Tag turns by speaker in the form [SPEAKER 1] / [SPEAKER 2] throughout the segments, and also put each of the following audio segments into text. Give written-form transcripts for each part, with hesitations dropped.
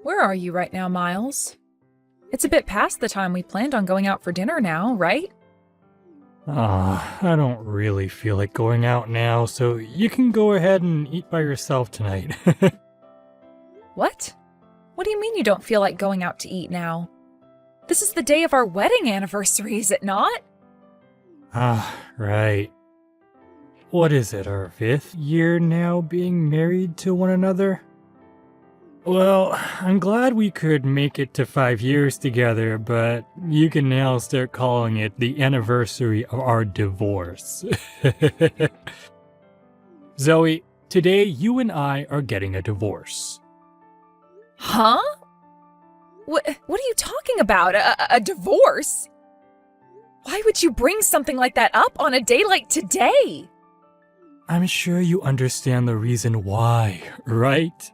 [SPEAKER 1] Where are you right now, Miles? It's a bit past the time we planned on going out for dinner now, right?
[SPEAKER 2] I don't really feel like going out now, so you can go ahead and eat by yourself tonight.
[SPEAKER 1] What? What do you mean you don't feel like going out to eat now? This is the day of our wedding anniversary, is it not?
[SPEAKER 2] Right. What is it, our 5th year now being married to one another? Well, I'm glad we could make it to 5 years together, but you can now start calling it the anniversary of our divorce. Zoe, today you and I are getting a divorce.
[SPEAKER 1] Huh? What are you talking about? A divorce? Why would you bring something like that up on a day like today?
[SPEAKER 2] I'm sure you understand the reason why, right?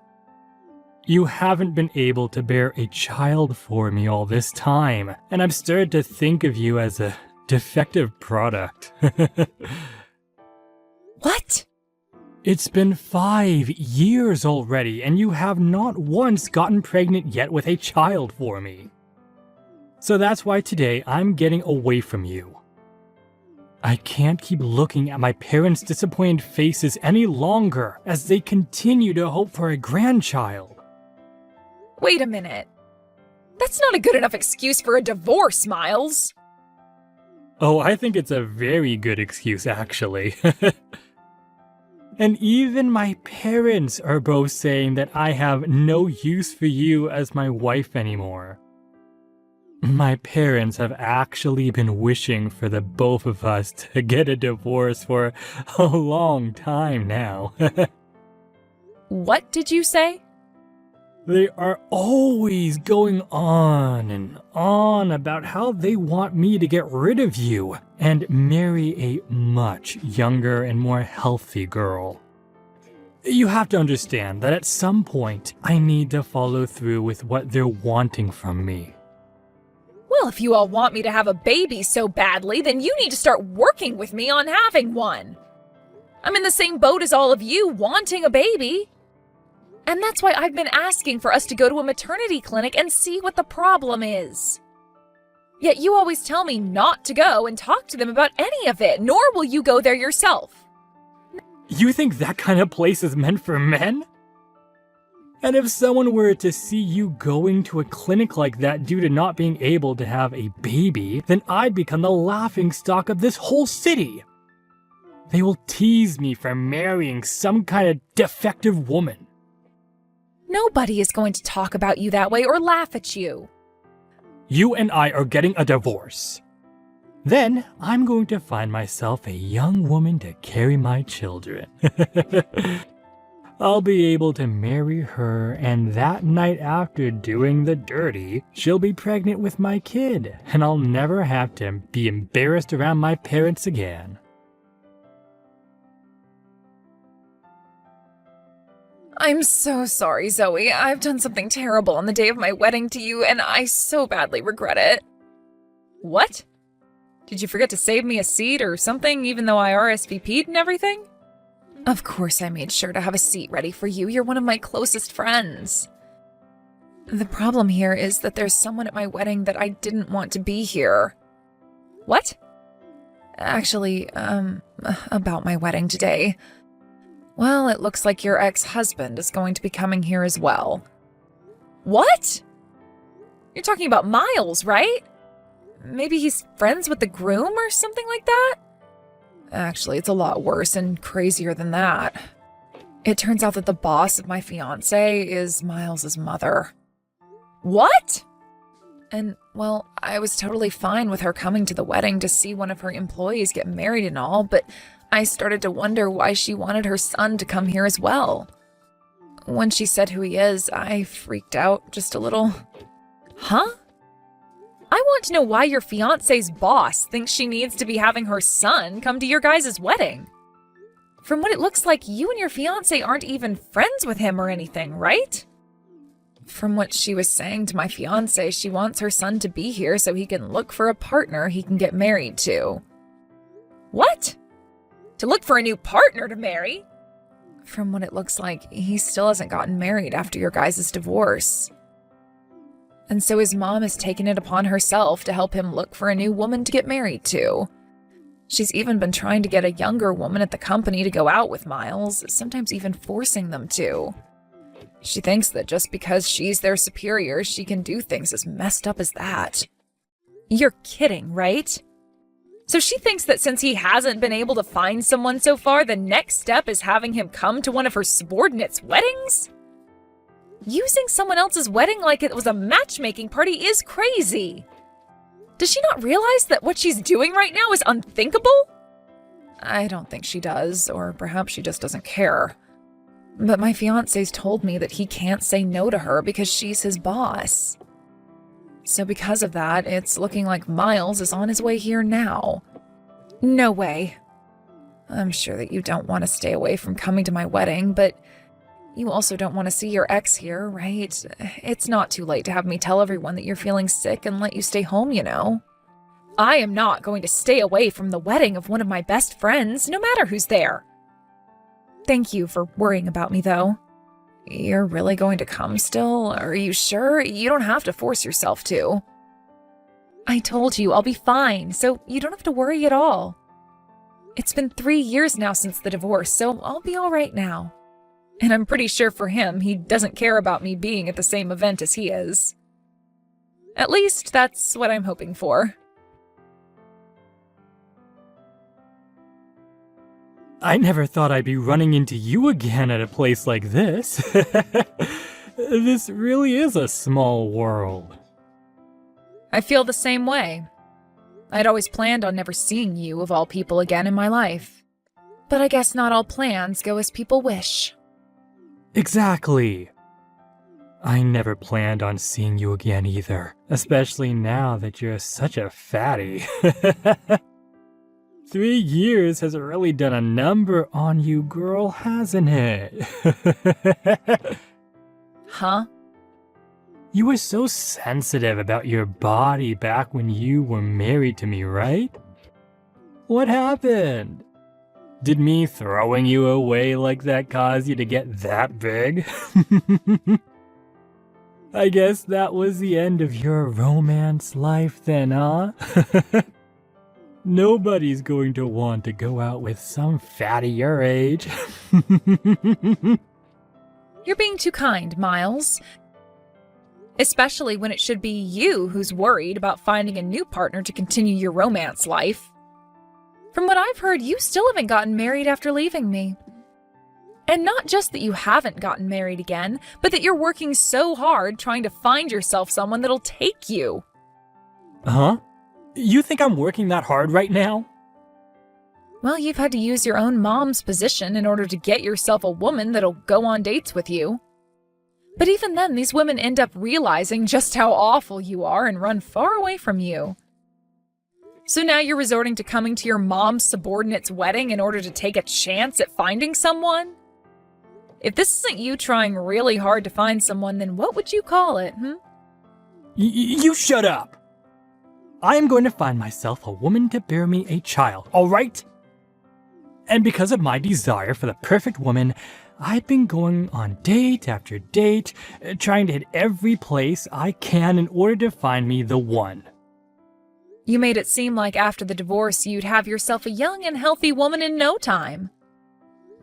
[SPEAKER 2] You haven't been able to bear a child for me all this time, and I've started to think of you as a defective product.
[SPEAKER 1] What?
[SPEAKER 2] It's been 5 years already, and you have not once gotten pregnant yet with a child for me. So that's why today I'm getting away from you. I can't keep looking at my parents' disappointed faces any longer as they continue to hope for a grandchild.
[SPEAKER 1] Wait a minute. That's not a good enough excuse for a divorce, Miles.
[SPEAKER 2] Oh, I think it's a very good excuse, actually. And even my parents are both saying that I have no use for you as my wife anymore. My parents have actually been wishing for the both of us to get a divorce for a long time now.
[SPEAKER 1] What did you say?
[SPEAKER 2] They are always going on and on about how they want me to get rid of you and marry a much younger and more healthy girl. You have to understand that at some point, I need to follow through with what they're wanting from me.
[SPEAKER 1] Well, if you all want me to have a baby so badly, then you need to start working with me on having one. I'm in the same boat as all of you, wanting a baby. And that's why I've been asking for us to go to a maternity clinic and see what the problem is. Yet you always tell me not to go and talk to them about any of it, nor will you go there yourself.
[SPEAKER 2] You think that kind of place is meant for men? And if someone were to see you going to a clinic like that due to not being able to have a baby, then I'd become the laughingstock of this whole city. They will tease me for marrying some kind of defective woman.
[SPEAKER 1] Nobody is going to talk about you that way or laugh at you.
[SPEAKER 2] You and I are getting a divorce. Then I'm going to find myself a young woman to carry my children. I'll be able to marry her, and that night after doing the dirty, she'll be pregnant with my kid, and I'll never have to be embarrassed around my parents again.
[SPEAKER 1] I'm so sorry, Zoe. I've done something terrible on the day of my wedding to you, and I so badly regret it. What? Did you forget to save me a seat or something, even though I RSVP'd and everything? Of course I made sure to have a seat ready for you. You're one of my closest friends. The problem here is that there's someone at my wedding that I didn't want to be here. What? Actually, about my wedding today. Well, it looks like your ex-husband is going to be coming here as well. What? You're talking about Miles, right? Maybe he's friends with the groom or something like that? Actually, it's a lot worse and crazier than that. It turns out that the boss of my fiancé is Miles's mother. What? And, well, I was totally fine with her coming to the wedding to see one of her employees get married and all, but I started to wonder why she wanted her son to come here as well. When she said who he is, I freaked out just a little. Huh? I want to know why your fiancé's boss thinks she needs to be having her son come to your guys' wedding. From what it looks like, you and your fiancé aren't even friends with him or anything, right? From what she was saying to my fiancé, she wants her son to be here so he can look for a partner he can get married to. What? To look for a new partner to marry? From what it looks like, he still hasn't gotten married after your guys' divorce. And so his mom has taken it upon herself to help him look for a new woman to get married to. She's even been trying to get a younger woman at the company to go out with Miles, sometimes even forcing them to. She thinks that just because she's their superior, she can do things as messed up as that. You're kidding, right? So she thinks that since he hasn't been able to find someone so far, the next step is having him come to one of her subordinates' weddings? Using someone else's wedding like it was a matchmaking party is crazy. Does she not realize that what she's doing right now is unthinkable? I don't think she does, or perhaps she just doesn't care. But my fiancé's told me that he can't say no to her because she's his boss. So because of that, it's looking like Miles is on his way here now. No way. I'm sure that you don't want to stay away from coming to my wedding, but you also don't want to see your ex here, right? It's not too late to have me tell everyone that you're feeling sick and let you stay home, you know. I am not going to stay away from the wedding of one of my best friends, no matter who's there. Thank you for worrying about me, though. You're really going to come still? Are you sure? You don't have to force yourself to. I told you I'll be fine, so you don't have to worry at all. It's been 3 years now since the divorce, so I'll be all right now. And I'm pretty sure for him, he doesn't care about me being at the same event as he is. At least that's what I'm hoping for.
[SPEAKER 2] I never thought I'd be running into you again at a place like this. This really is a small world.
[SPEAKER 1] I feel the same way. I'd always planned on never seeing you, of all people, again in my life. But I guess not all plans go as people wish.
[SPEAKER 2] Exactly. I never planned on seeing you again either, especially now that you're such a fatty. 3 years has really done a number on you, girl, hasn't it?
[SPEAKER 1] Huh?
[SPEAKER 2] You were so sensitive about your body back when you were married to me, right? What happened? Did me throwing you away like that cause you to get that big? I guess that was the end of your romance life then, huh? Nobody's going to want to go out with some fatty your age.
[SPEAKER 1] You're being too kind, Miles. Especially when it should be you who's worried about finding a new partner to continue your romance life. From what I've heard, you still haven't gotten married after leaving me. And not just that you haven't gotten married again, but that you're working so hard trying to find yourself someone that'll take you.
[SPEAKER 2] Huh? You think I'm working that hard right now?
[SPEAKER 1] Well, you've had to use your own mom's position in order to get yourself a woman that'll go on dates with you. But even then, these women end up realizing just how awful you are and run far away from you. So now you're resorting to coming to your mom's subordinate's wedding in order to take a chance at finding someone? If this isn't you trying really hard to find someone, then what would you call it,
[SPEAKER 2] You shut up! I am going to find myself a woman to bear me a child, alright? And because of my desire for the perfect woman, I've been going on date after date, trying to hit every place I can in order to find me the one.
[SPEAKER 1] You made it seem like after the divorce you'd have yourself a young and healthy woman in no time.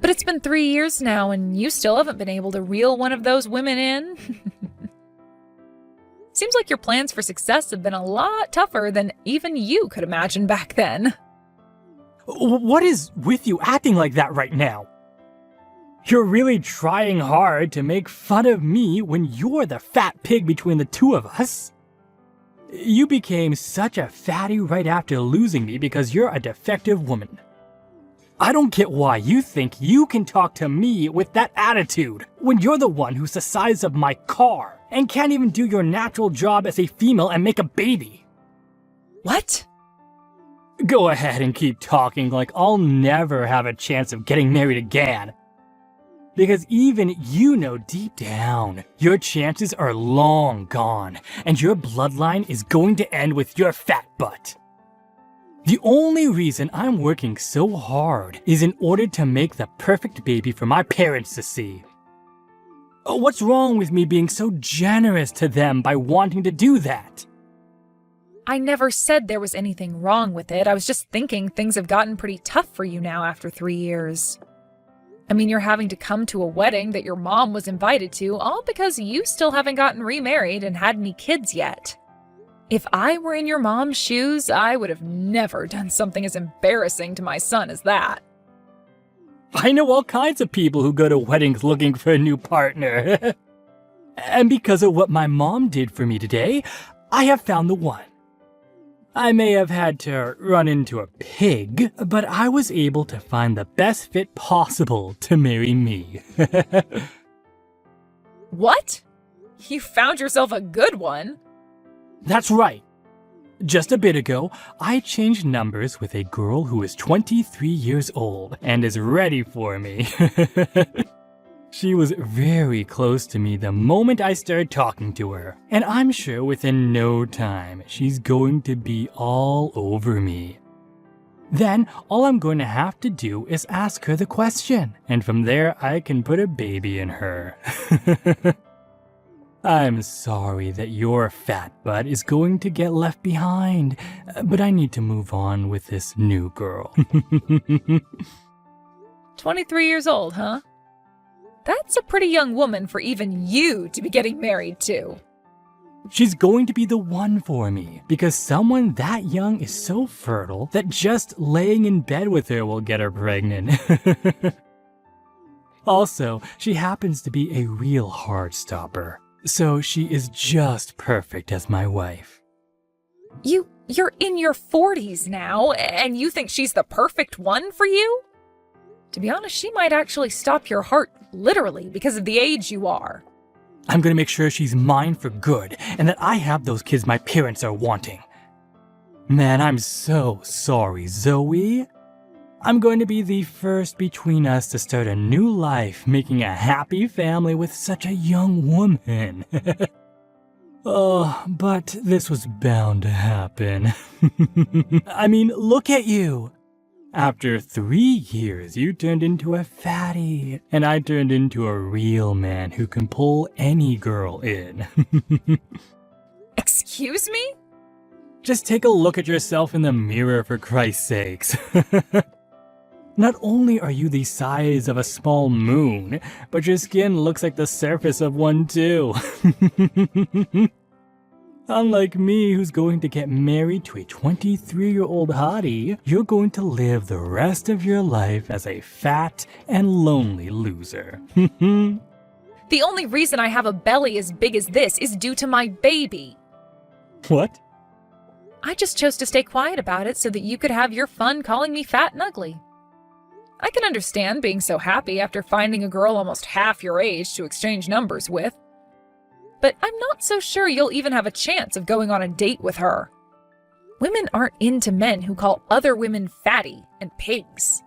[SPEAKER 1] But it's been 3 years now and you still haven't been able to reel one of those women in? Seems like your plans for success have been a lot tougher than even you could imagine back then.
[SPEAKER 2] What is with you acting like that right now? You're really trying hard to make fun of me when you're the fat pig between the two of us. You became such a fatty right after losing me because you're a defective woman. I don't get why you think you can talk to me with that attitude when you're the one who's the size of my car and can't even do your natural job as a female and make a baby.
[SPEAKER 1] What?
[SPEAKER 2] Go ahead and keep talking like I'll never have a chance of getting married again. Because even you know deep down, your chances are long gone, and your bloodline is going to end with your fat butt. The only reason I'm working so hard is in order to make the perfect baby for my parents to see. What's wrong with me being so generous to them by wanting to do that?
[SPEAKER 1] I never said there was anything wrong with it. I was just thinking things have gotten pretty tough for you now after 3 years. I mean, you're having to come to a wedding that your mom was invited to, all because you still haven't gotten remarried and had any kids yet. If I were in your mom's shoes, I would have never done something as embarrassing to my son as that.
[SPEAKER 2] I know all kinds of people who go to weddings looking for a new partner. And because of what my mom did for me today, I have found the one. I may have had to run into a pig, but I was able to find the best fit possible to marry me.
[SPEAKER 1] What? You found yourself a good one?
[SPEAKER 2] That's right. Just a bit ago, I changed numbers with a girl who is 23 years old and is ready for me. She was very close to me the moment I started talking to her, and I'm sure within no time she's going to be all over me. Then all I'm going to have to do is ask her the question, and from there I can put a baby in her. I'm sorry that your fat butt is going to get left behind, but I need to move on with this new girl.
[SPEAKER 1] 23 years old, huh? That's a pretty young woman for even you to be getting married to.
[SPEAKER 2] She's going to be the one for me, because someone that young is so fertile that just laying in bed with her will get her pregnant. Also, she happens to be a real heartstopper. So she is just perfect as my wife.
[SPEAKER 1] You're in your 40s now, and you think she's the perfect one for you? To be honest, she might actually stop your heart, literally, because of the age you are.
[SPEAKER 2] I'm gonna make sure she's mine for good, and that I have those kids my parents are wanting. Man, I'm so sorry, Zoe. I'm going to be the first between us to start a new life, making a happy family with such a young woman. Oh, but this was bound to happen. I mean, look at you. After 3 years, you turned into a fatty, and I turned into a real man who can pull any girl in.
[SPEAKER 1] Excuse me?
[SPEAKER 2] Just take a look at yourself in the mirror, for Christ's sakes. Not only are you the size of a small moon, but your skin looks like the surface of one too. Unlike me, who's going to get married to a 23-year-old hottie, you're going to live the rest of your life as a fat and lonely loser.
[SPEAKER 1] The only reason I have a belly as big as this is due to my baby.
[SPEAKER 2] What?
[SPEAKER 1] I just chose to stay quiet about it so that you could have your fun calling me fat and ugly. I can understand being so happy after finding a girl almost half your age to exchange numbers with. But I'm not so sure you'll even have a chance of going on a date with her. Women aren't into men who call other women fatty and pigs.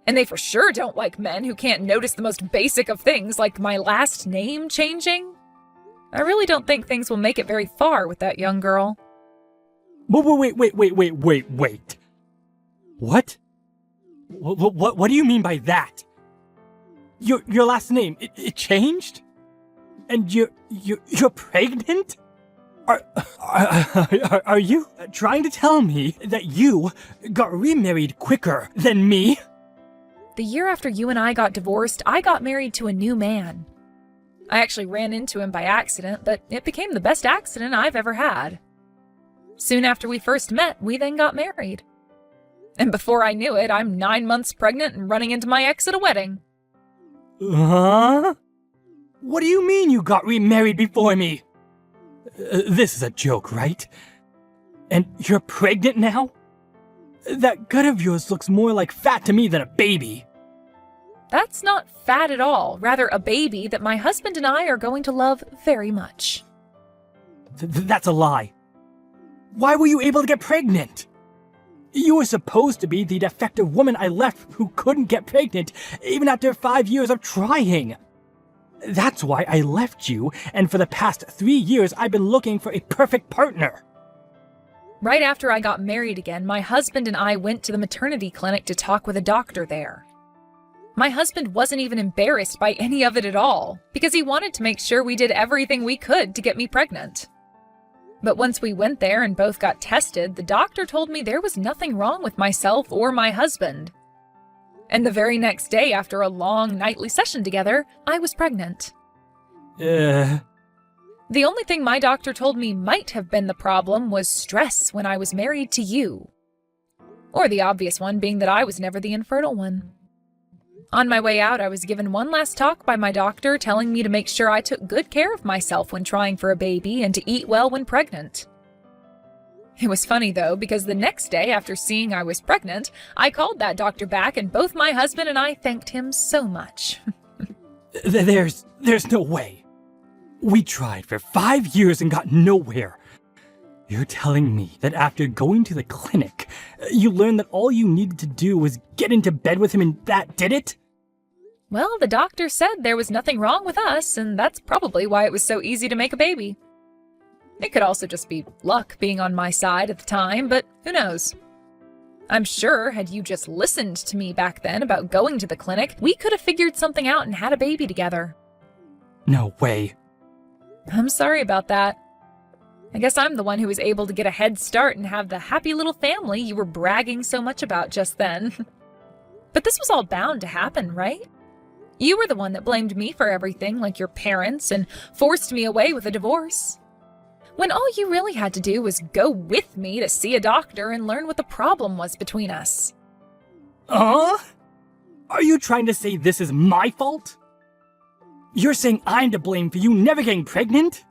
[SPEAKER 1] And they for sure don't like men who can't notice the most basic of things like my last name changing. I really don't think things will make it very far with that young girl.
[SPEAKER 2] Wait. What? What do you mean by that? Your last name, it changed? And you're pregnant? Are you trying to tell me that you got remarried quicker than me?
[SPEAKER 1] The year after you and I got divorced, I got married to a new man. I actually ran into him by accident, but it became the best accident I've ever had. Soon after we first met, we then got married. And before I knew it, I'm 9 months pregnant and running into my ex at a wedding.
[SPEAKER 2] Huh? What do you mean you got remarried before me? This is a joke, right? And you're pregnant now? That gut of yours looks more like fat to me than a baby.
[SPEAKER 1] That's not fat at all, rather a baby that my husband and I are going to love very much.
[SPEAKER 2] That's a lie. Why were you able to get pregnant? You were supposed to be the defective woman I left who couldn't get pregnant even after 5 years of trying. That's why I left you, and for the past 3 years I've been looking for a perfect partner.
[SPEAKER 1] Right after I got married again, my husband and I went to the maternity clinic to talk with a doctor there. My husband wasn't even embarrassed by any of it at all, because he wanted to make sure we did everything we could to get me pregnant. But once we went there and both got tested, the doctor told me there was nothing wrong with myself or my husband. And the very next day, after a long nightly session together, I was pregnant. The only thing my doctor told me might have been the problem was stress when I was married to you. Or the obvious one being that I was never the infertile one. On my way out, I was given one last talk by my doctor telling me to make sure I took good care of myself when trying for a baby and to eat well when pregnant. It was funny though, because the next day after seeing I was pregnant, I called that doctor back and both my husband and I thanked him so much.
[SPEAKER 2] There's no way. We tried for 5 years and got nowhere. You're telling me that after going to the clinic, you learned that all you needed to do was get into bed with him and that did it?
[SPEAKER 1] Well, the doctor said there was nothing wrong with us, and that's probably why it was so easy to make a baby. It could also just be luck being on my side at the time, but who knows? I'm sure had you just listened to me back then about going to the clinic, we could have figured something out and had a baby together.
[SPEAKER 2] No way.
[SPEAKER 1] I'm sorry about that. I guess I'm the one who was able to get a head start and have the happy little family you were bragging so much about just then. But this was all bound to happen, right? You were the one that blamed me for everything, like your parents, and forced me away with a divorce. When all you really had to do was go with me to see a doctor and learn what the problem was between us.
[SPEAKER 2] Are you trying to say this is my fault? You're saying I'm to blame for you never getting pregnant?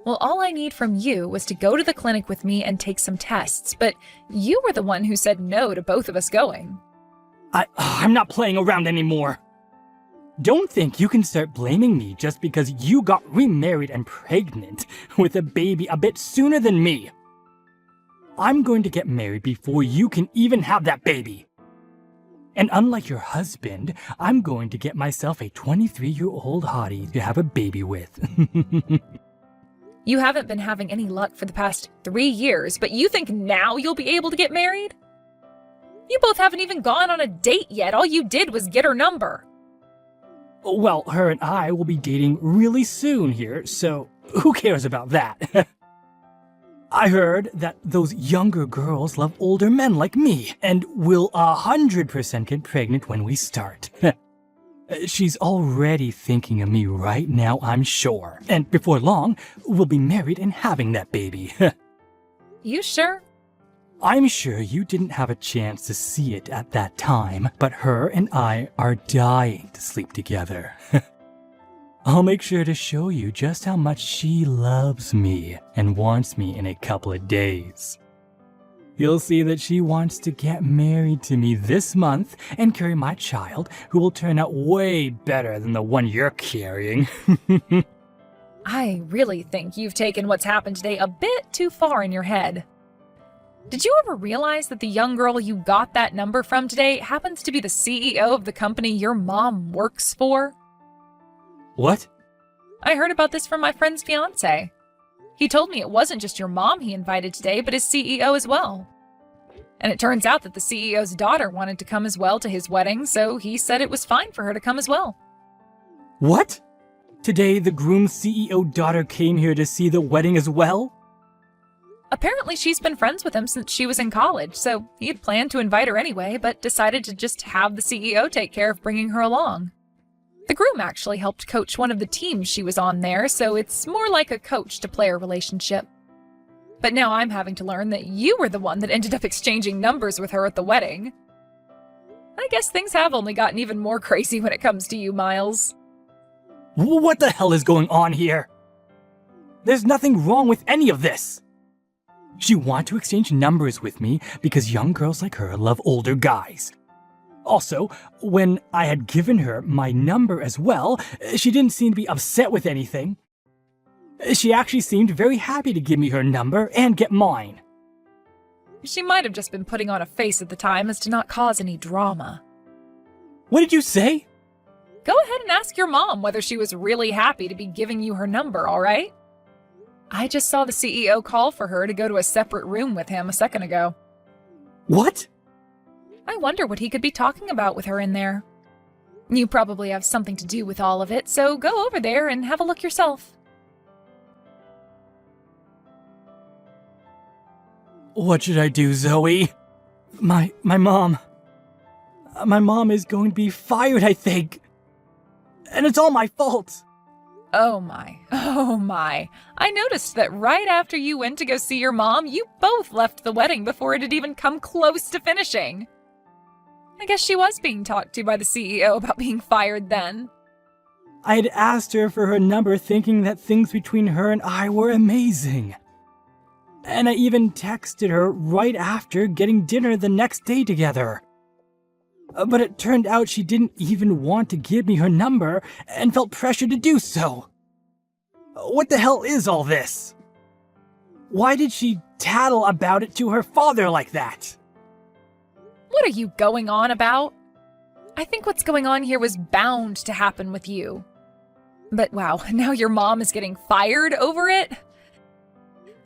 [SPEAKER 1] Well, all I need from you was to go to the clinic with me and take some tests, but you were the one who said no to both of us going.
[SPEAKER 2] I'm not playing around anymore. Don't think you can start blaming me just because you got remarried and pregnant with a baby a bit sooner than me. I'm going to get married before you can even have that baby. And unlike your husband, I'm going to get myself a 23-year-old hottie to have a baby with.
[SPEAKER 1] You haven't been having any luck for the past 3 years, but you think now you'll be able to get married? You both haven't even gone on a date yet. All you did was get her number.
[SPEAKER 2] Well, her and I will be dating really soon here, so who cares about that? I heard that those younger girls love older men like me, and will 100% get pregnant when we start. She's already thinking of me right now, I'm sure. And before long, we'll be married and having that baby.
[SPEAKER 1] You sure?
[SPEAKER 2] I'm sure you didn't have a chance to see it at that time, but her and I are dying to sleep together. I'll make sure to show you just how much she loves me and wants me in a couple of days. You'll see that she wants to get married to me this month and carry my child, who will turn out way better than the one you're carrying.
[SPEAKER 1] I really think you've taken what's happened today a bit too far in your head. Did you ever realize that the young girl you got that number from today happens to be the CEO of the company your mom works for?
[SPEAKER 2] What?
[SPEAKER 1] I heard about this from my friend's fiancé. He told me it wasn't just your mom he invited today, but his CEO as well. And it turns out that the CEO's daughter wanted to come as well to his wedding, so he said it was fine for her to come as well.
[SPEAKER 2] What? Today the groom's CEO daughter came here to see the wedding as well?
[SPEAKER 1] Apparently she's been friends with him since she was in college, so he had planned to invite her anyway, but decided to just have the CEO take care of bringing her along. The groom actually helped coach one of the teams she was on there, so it's more like a coach-to-player relationship. But now I'm having to learn that you were the one that ended up exchanging numbers with her at the wedding. I guess things have only gotten even more crazy when it comes to you, Miles.
[SPEAKER 2] What the hell is going on here? There's nothing wrong with any of this. She wanted to exchange numbers with me because young girls like her love older guys. Also, when I had given her my number as well, she didn't seem to be upset with anything. She actually seemed very happy to give me her number and get mine.
[SPEAKER 1] She might have just been putting on a face at the time as to not cause any drama.
[SPEAKER 2] What did you say?
[SPEAKER 1] Go ahead and ask your mom whether she was really happy to be giving you her number, all right? I just saw the CEO call for her to go to a separate room with him a second ago.
[SPEAKER 2] What?
[SPEAKER 1] I wonder what he could be talking about with her in there. You probably have something to do with all of it, so go over there and have a look yourself.
[SPEAKER 2] What should I do, Zoe? My mom. My mom is going to be fired, I think. And it's all my fault.
[SPEAKER 1] Oh my. I noticed that right after you went to go see your mom, you both left the wedding before it had even come close to finishing. I guess she was being talked to by the CEO about being fired then.
[SPEAKER 2] I had asked her for her number thinking that things between her and I were amazing. And I even texted her right after getting dinner the next day together. But it turned out she didn't even want to give me her number and felt pressure to do so. What the hell is all this? Why did she tattle about it to her father like that?
[SPEAKER 1] What are you going on about? I think what's going on here was bound to happen with you. But wow, now your mom is getting fired over it?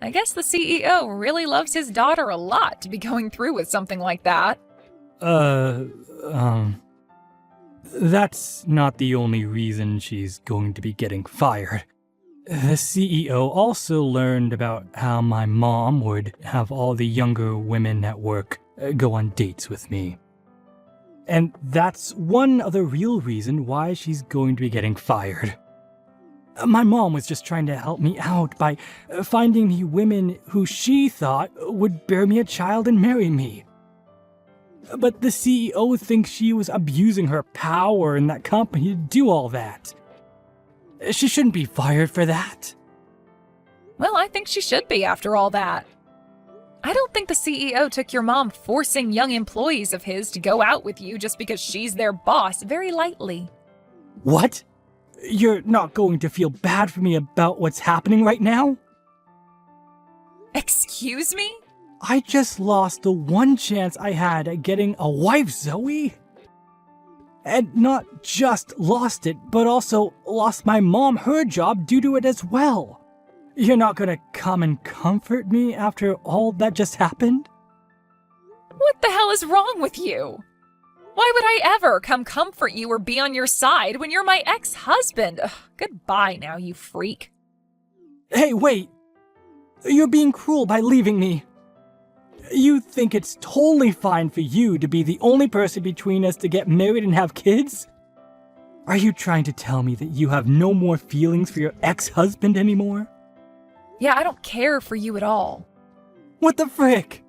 [SPEAKER 1] I guess the CEO really loves his daughter a lot to be going through with something like that.
[SPEAKER 2] That's not the only reason she's going to be getting fired. The CEO also learned about how my mom would have all the younger women at work go on dates with me. And that's one other real reason why she's going to be getting fired. My mom was just trying to help me out by finding me women who she thought would bear me a child and marry me. But the CEO thinks she was abusing her power in that company to do all that. She shouldn't be fired for that.
[SPEAKER 1] Well, I think she should be after all that. I don't think the CEO took your mom forcing young employees of his to go out with you just because she's their boss very lightly.
[SPEAKER 2] What? You're not going to feel bad for me about what's happening right now?
[SPEAKER 1] Excuse me?
[SPEAKER 2] I just lost the one chance I had at getting a wife, Zoe. And not just lost it, but also lost my mom her job due to it as well. You're not gonna come and comfort me after all that just happened?
[SPEAKER 1] What the hell is wrong with you? Why would I ever come comfort you or be on your side when you're my ex-husband? Ugh, goodbye now, you freak.
[SPEAKER 2] Hey, wait! You're being cruel by leaving me. You think it's totally fine for you to be the only person between us to get married and have kids? Are you trying to tell me that you have no more feelings for your ex-husband anymore?
[SPEAKER 1] Yeah, I don't care for you at all.
[SPEAKER 2] What the frick?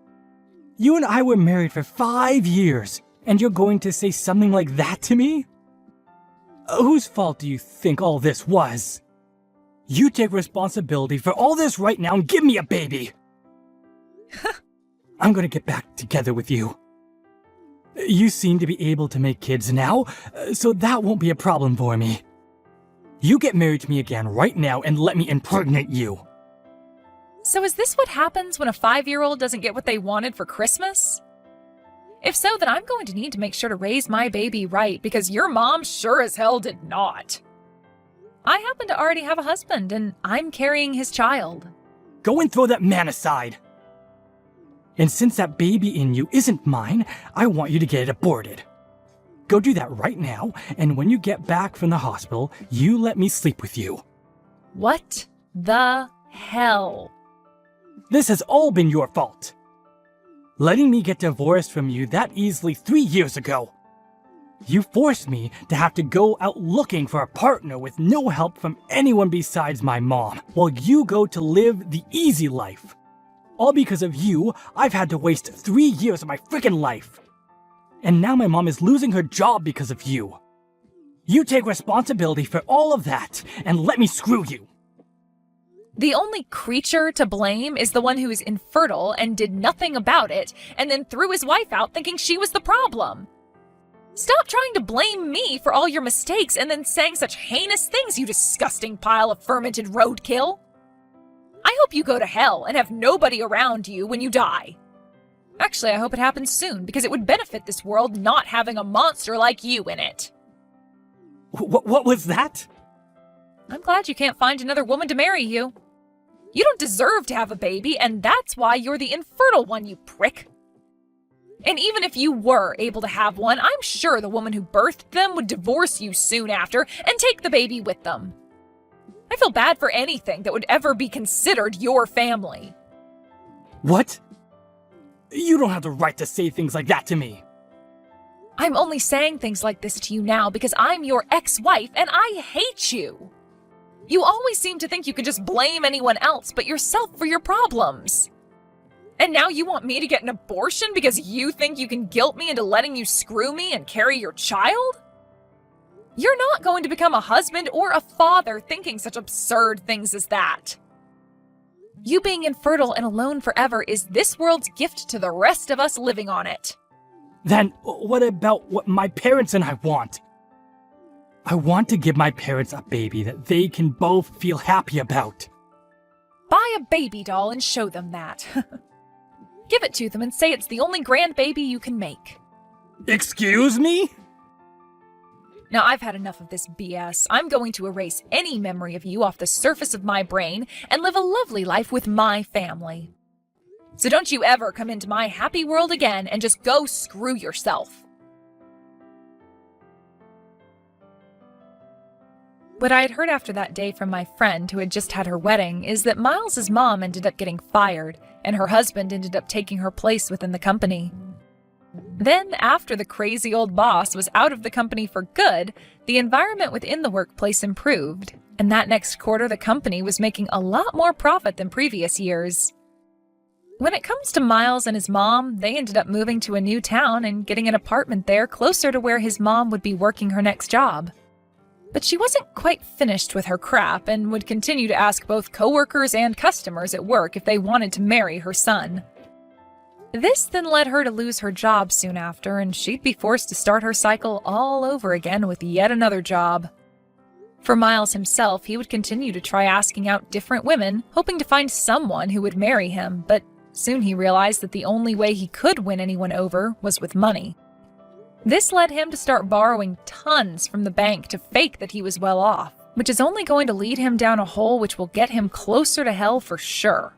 [SPEAKER 2] You and I were married for 5 years, and you're going to say something like that to me? Whose fault do you think all this was? You take responsibility for all this right now and give me a baby! I'm gonna get back together with you. You seem to be able to make kids now, so that won't be a problem for me. You get married to me again right now and let me impregnate you.
[SPEAKER 1] So is this what happens when a 5-year-old doesn't get what they wanted for Christmas? If so, then I'm going to need to make sure to raise my baby right, because your mom sure as hell did not. I happen to already have a husband, and I'm carrying his child.
[SPEAKER 2] Go and throw that man aside. And since that baby in you isn't mine, I want you to get it aborted. Go do that right now, and when you get back from the hospital, you let me sleep with you.
[SPEAKER 1] What the hell?
[SPEAKER 2] This has all been your fault. Letting me get divorced from you that easily 3 years ago. You forced me to have to go out looking for a partner with no help from anyone besides my mom, while you go to live the easy life. All because of you, I've had to waste 3 years of my freaking life. And now my mom is losing her job because of you. You take responsibility for all of that, and let me screw you.
[SPEAKER 1] The only creature to blame is the one who is infertile and did nothing about it, and then threw his wife out thinking she was the problem. Stop trying to blame me for all your mistakes and then saying such heinous things, you disgusting pile of fermented roadkill. I hope you go to hell and have nobody around you when you die. Actually, I hope it happens soon, because it would benefit this world not having a monster like you in it.
[SPEAKER 2] What was that?
[SPEAKER 1] I'm glad you can't find another woman to marry you. You don't deserve to have a baby, and that's why you're the infertile one, you prick. And even if you were able to have one, I'm sure the woman who birthed them would divorce you soon after and take the baby with them. I feel bad for anything that would ever be considered your family.
[SPEAKER 2] What? You don't have the right to say things like that to me.
[SPEAKER 1] I'm only saying things like this to you now because I'm your ex-wife and I hate you. You always seem to think you can just blame anyone else but yourself for your problems. And now you want me to get an abortion because you think you can guilt me into letting you screw me and carry your child? You're not going to become a husband or a father thinking such absurd things as that. You being infertile and alone forever is this world's gift to the rest of us living on it.
[SPEAKER 2] Then what about what my parents and I want? I want to give my parents a baby that they can both feel happy about.
[SPEAKER 1] Buy a baby doll and show them that. Give it to them and say it's the only grandbaby you can make.
[SPEAKER 2] Excuse me?
[SPEAKER 1] Now, I've had enough of this BS. I'm going to erase any memory of you off the surface of my brain and live a lovely life with my family. So don't you ever come into my happy world again and just go screw yourself. What I had heard after that day from my friend who had just had her wedding is that Miles's mom ended up getting fired, and her husband ended up taking her place within the company. Then, after the crazy old boss was out of the company for good, the environment within the workplace improved, and that next quarter the company was making a lot more profit than previous years. When it comes to Miles and his mom, they ended up moving to a new town and getting an apartment there closer to where his mom would be working her next job. But she wasn't quite finished with her crap and would continue to ask both coworkers and customers at work if they wanted to marry her son. This then led her to lose her job soon after, and she'd be forced to start her cycle all over again with yet another job. For Miles himself, he would continue to try asking out different women, hoping to find someone who would marry him, but soon he realized that the only way he could win anyone over was with money. This led him to start borrowing tons from the bank to fake that he was well off, which is only going to lead him down a hole which will get him closer to hell for sure.